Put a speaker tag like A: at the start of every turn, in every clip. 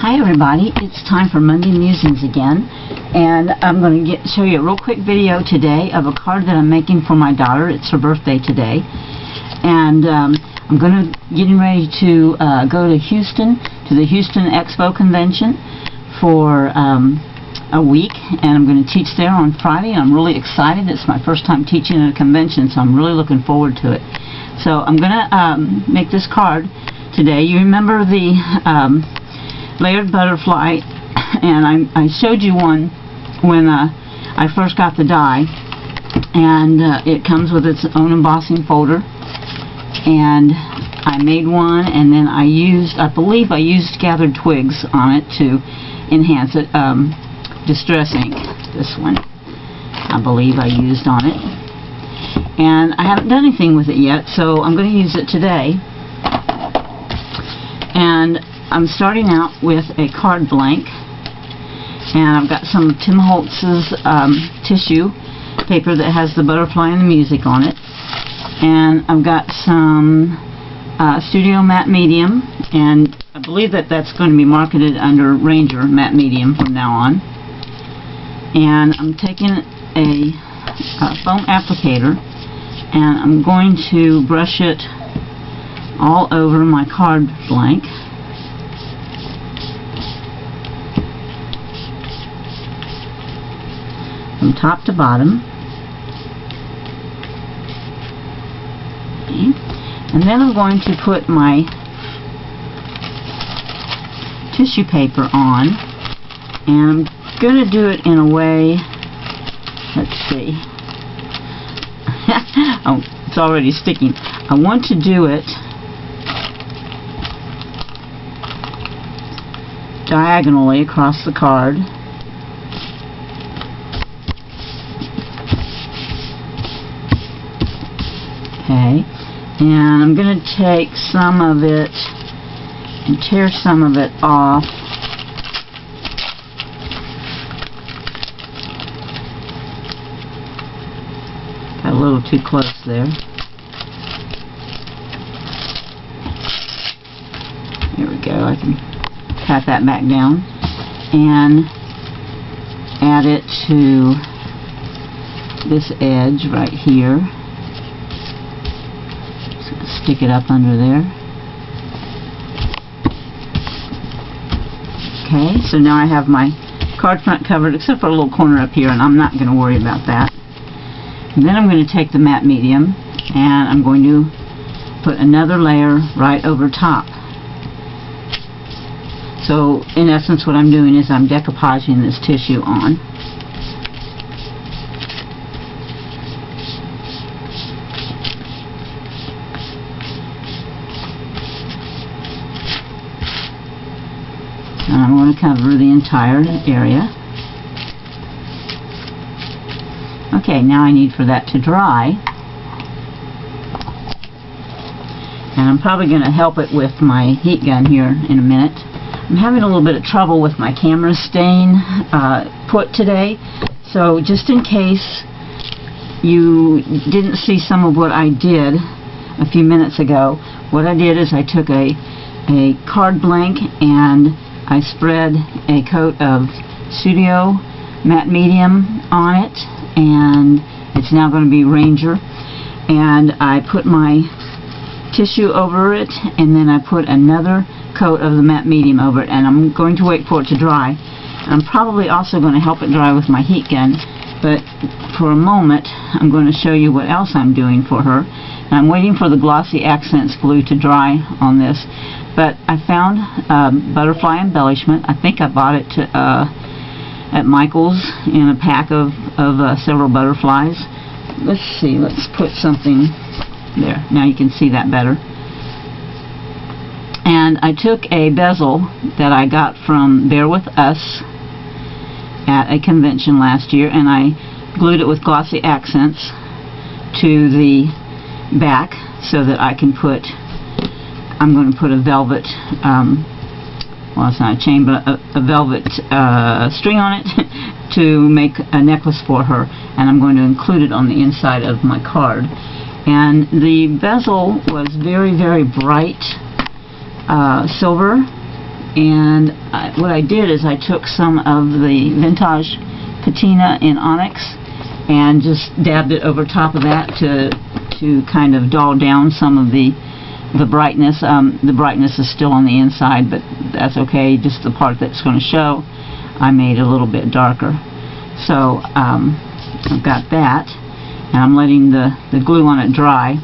A: Hi everybody, it's time for Monday Musings again, and I'm going to show you a real quick video today of a card that I'm making for my daughter. It's her birthday today, and I'm getting ready to go to Houston, to the Houston Expo Convention for a week, and I'm going to teach there on Friday. I'm really excited. It's my first time teaching at a convention, so I'm really looking forward to it. So I'm going to make this card today. You remember the layered butterfly, and I showed you one when I first got the die, and it comes with its own embossing folder, and I made one, and then I believe I used gathered twigs on it to enhance it. Distress ink, this one I believe I used on it, and I haven't done anything with it yet, so I'm going to use it today. And I'm starting out with a card blank, and I've got some Tim Holtz's tissue paper that has the butterfly and the music on it, and I've got some Studio Matte Medium, and I believe that that's going to be marketed under Ranger Matte Medium from now on. And I'm taking a foam applicator, and I'm going to brush it all over my card blank. From top to bottom. Okay. And then I'm going to put my tissue paper on, and I'm going to do it in a way, let's see, oh, it's already sticking. I want to do it diagonally across the card. Okay, and I'm going to take some of it and tear some of it off. Got a little too close there. Here we go. I can pat that back down and add it to this edge right here. Stick it up under there. Okay, so now I have my card front covered except for a little corner up here, and I'm not going to worry about that. And then I'm going to take the matte medium, and I'm going to put another layer right over top. So in essence what I'm doing is I'm decoupaging this tissue on. And I'm going to cover the entire area. Okay, now I need for that to dry. And I'm probably going to help it with my heat gun here in a minute. I'm having a little bit of trouble with my camera stain put today. So just in case you didn't see some of what I did a few minutes ago, what I did is I took a card blank and I spread a coat of Studio Matte Medium on it, and it's now going to be Ranger, and I put my tissue over it, and then I put another coat of the matte medium over it, and I'm going to wait for it to dry. I'm probably also going to help it dry with my heat gun, but for a moment I'm going to show you what else I'm doing for her. And I'm waiting for the Glossy Accents glue to dry on this. But I found butterfly embellishment. I think I bought it at Michael's in a pack of several butterflies. Let's see, let's put something there. Now you can see that better. And I took a bezel that I got from Bear With Us at a convention last year, and I glued it with Glossy Accents to the back so that I can put, I'm going to put a velvet, well, it's not a chain, but a velvet string on it to make a necklace for her, and I'm going to include it on the inside of my card. And the bezel was very, very bright silver, And what I did is I took some of the Vintage Patina in Onyx and just dabbed it over top of that to kind of dull down some of the brightness. The brightness is still on the inside, but that's okay. Just the part that's going to show, I made a little bit darker. So I've got that, and I'm letting the glue on it dry.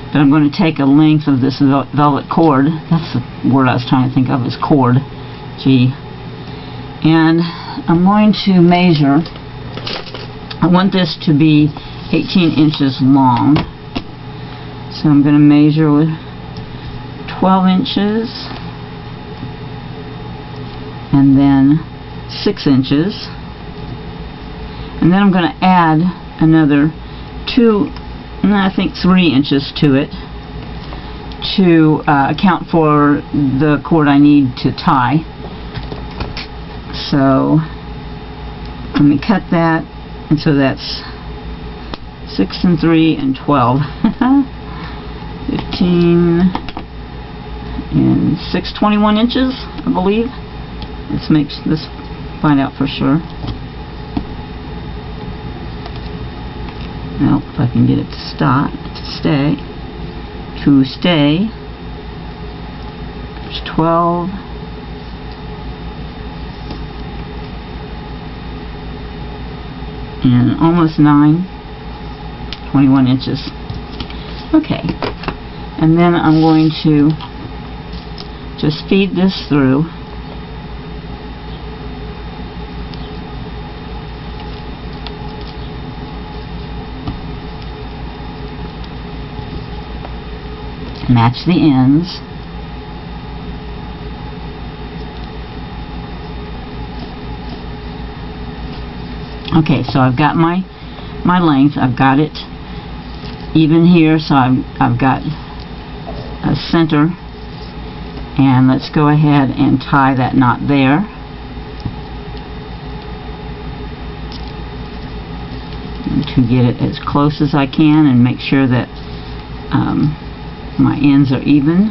A: But I'm going to take a length of this velvet cord. That's the word I was trying to think of, is cord. G. And I'm going to measure. I want this to be 18 inches long. So I'm going to measure with 12 inches and then 6 inches. And then I'm going to add another 3 inches to it to account for the cord I need to tie. So let me cut that, and so that's 6 and 3 and 12. 15 and 6, 21 inches, I believe. Let's find out for sure. Well, if I can get it to stay. There's 12. And almost 9. 21 inches. Okay. And then I'm going to just feed this through. Match the ends. Okay, so I've got my length. I've got it even here, so I've got a center, and let's go ahead and tie that knot there. And to get it as close as I can and make sure that my ends are even.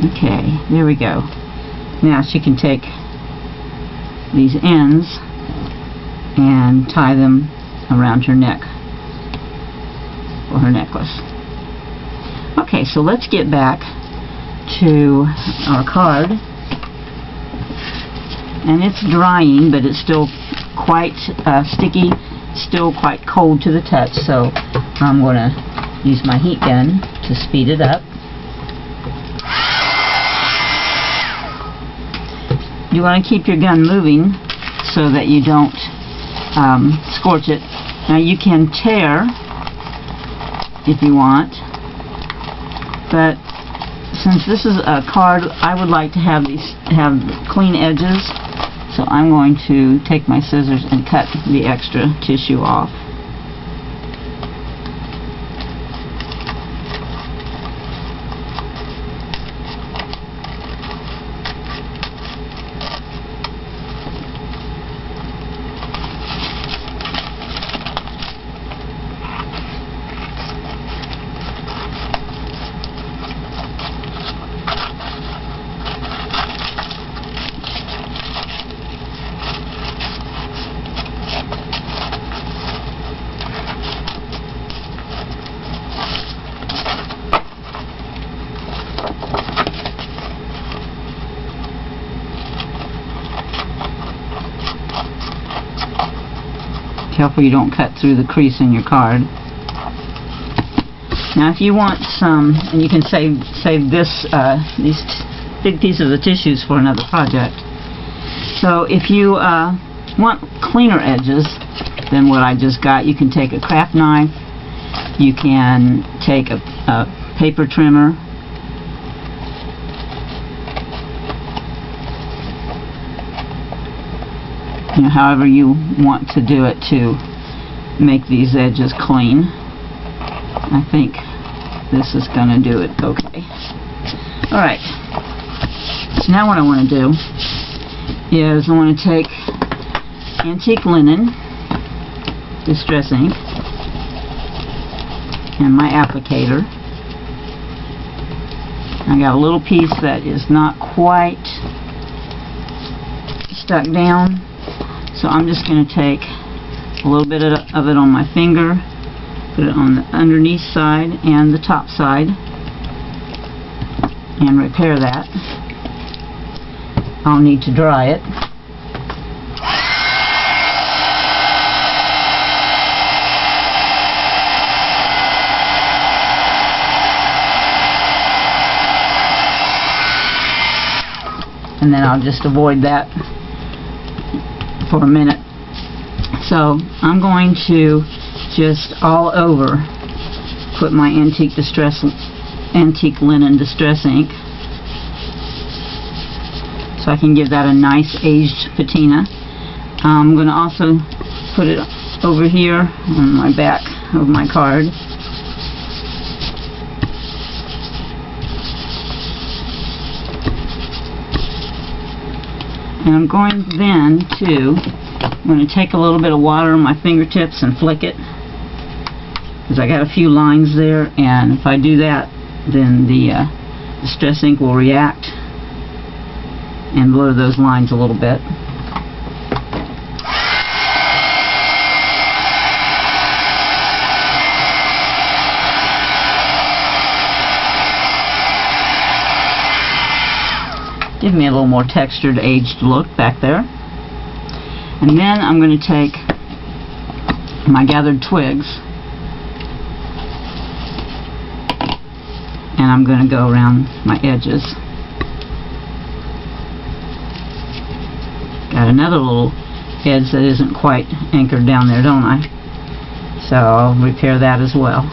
A: Okay, there we go. Now she can take these ends and tie them around her neck for her necklace. Okay, so let's get back to our card. And it's drying, but it's still quite sticky, still quite cold to the touch, so I'm going to use my heat gun to speed it up. You want to keep your gun moving so that you don't scorch it. Now you can tear if you want, but since this is a card, I would like to have clean edges, so I'm going to take my scissors and cut the extra tissue off. Careful you don't cut through the crease in your card. Now if you want some, and you can save this these big pieces of tissues for another project. So if you want cleaner edges than what I just got, you can take a craft knife, you can take a paper trimmer, you know, however you want to do it to make these edges clean. I think this is going to do it okay. Alright, Now what I want to do is I want to take Antique Linen Distress Ink and my applicator. I got a little piece that is not quite stuck down, so I'm just going to take a little bit of it on my finger, put it on the underneath side and the top side, and repair that. I'll need to dry it. And then I'll just avoid that for a minute. So I'm going to just all over put my Antique Linen Distress Ink, so I can give that a nice aged patina. I'm going to also put it over here on my back of my card. And I'm going then I'm going to take a little bit of water on my fingertips and flick it, because I got a few lines there, and if I do that, then the distress ink will react and blur those lines a little bit. Give me a little more textured, aged look back there. And then I'm going to take my gathered twigs and I'm going to go around my edges. Got another little edge that isn't quite anchored down there, don't I? So I'll repair that as well.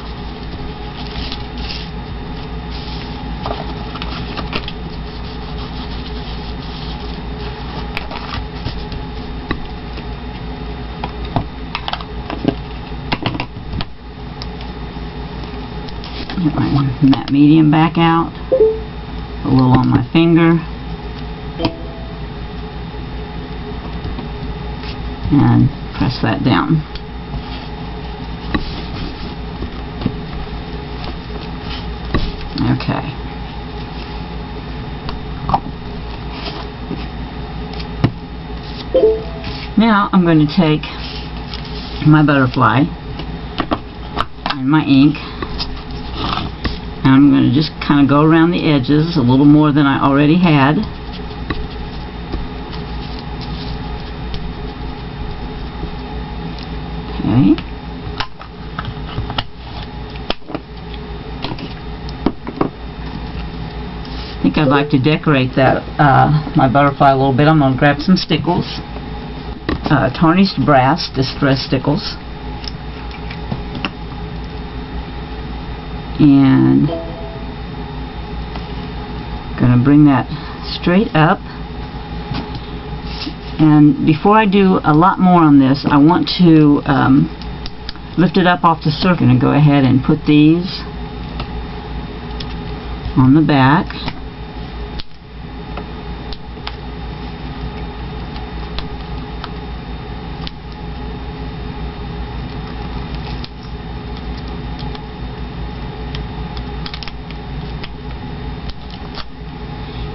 A: Get my matte medium back out, a little on my finger, and press that down. Okay. Now I'm going to take my butterfly and my ink, and I'm going to just kind of go around the edges a little more than I already had. Okay. I think I'd like to decorate that my butterfly a little bit. I'm going to grab some stickles, tarnished brass distress stickles, and going to bring that straight up. And before I do a lot more on this, I want to lift it up off the surface and go ahead and put these on the back.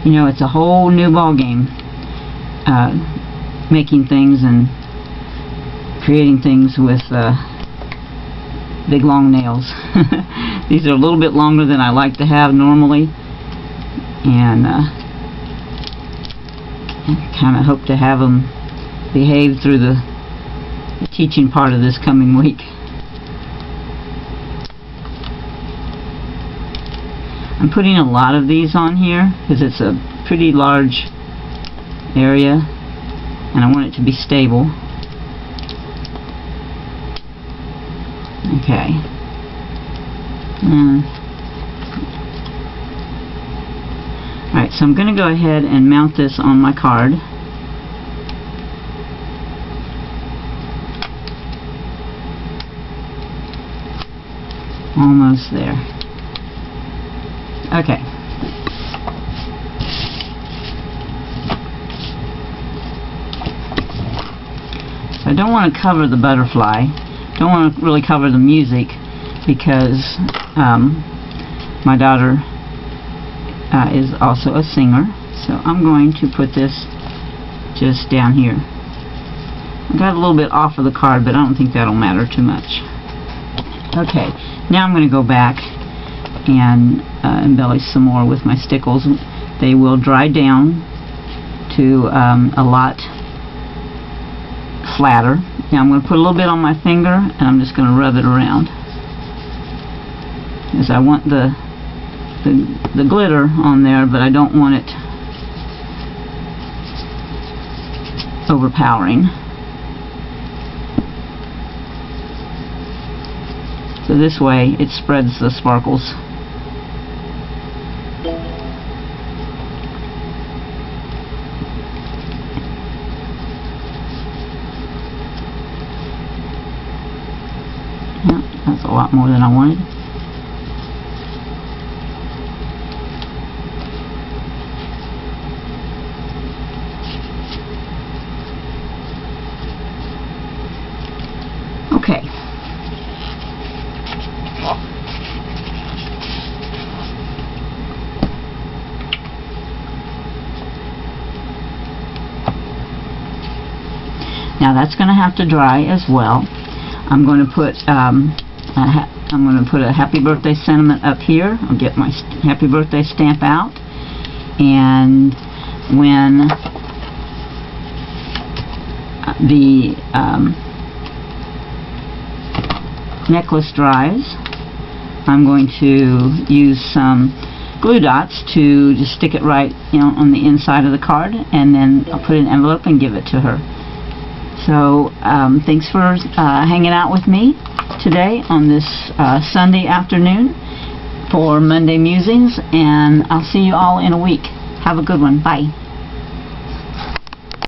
A: You know, it's a whole new ball game, making things and creating things with big long nails. These are a little bit longer than I like to have normally, and kind of hope to have them behave through the teaching part of this coming week. I'm putting a lot of these on here because it's a pretty large area and I want it to be stable. Okay. Alright, so I'm going to go ahead and mount this on my card. Almost there. Okay. I don't want to cover the butterfly. Don't want to really cover the music because my daughter is also a singer. So I'm going to put this just down here. I got a little bit off of the card, but I don't think that'll matter too much. Okay, now I'm going to go back and embellish some more with my stickles. They will dry down to a lot flatter. Now I'm going to put a little bit on my finger and I'm just going to rub it around, because I want the glitter on there, but I don't want it overpowering. So this way it spreads the sparkles. Yeah, that's a lot more than I wanted. Okay. Now that's going to have to dry as well. I'm going to put a happy birthday sentiment up here. I'll get my happy birthday stamp out, and when the necklace dries, I'm going to use some glue dots to just stick it right, on the inside of the card, and then I'll put it in an envelope and give it to her. So thanks for hanging out with me today on this Sunday afternoon for Monday Musings, and I'll see you all in a week. Have a good one. Bye.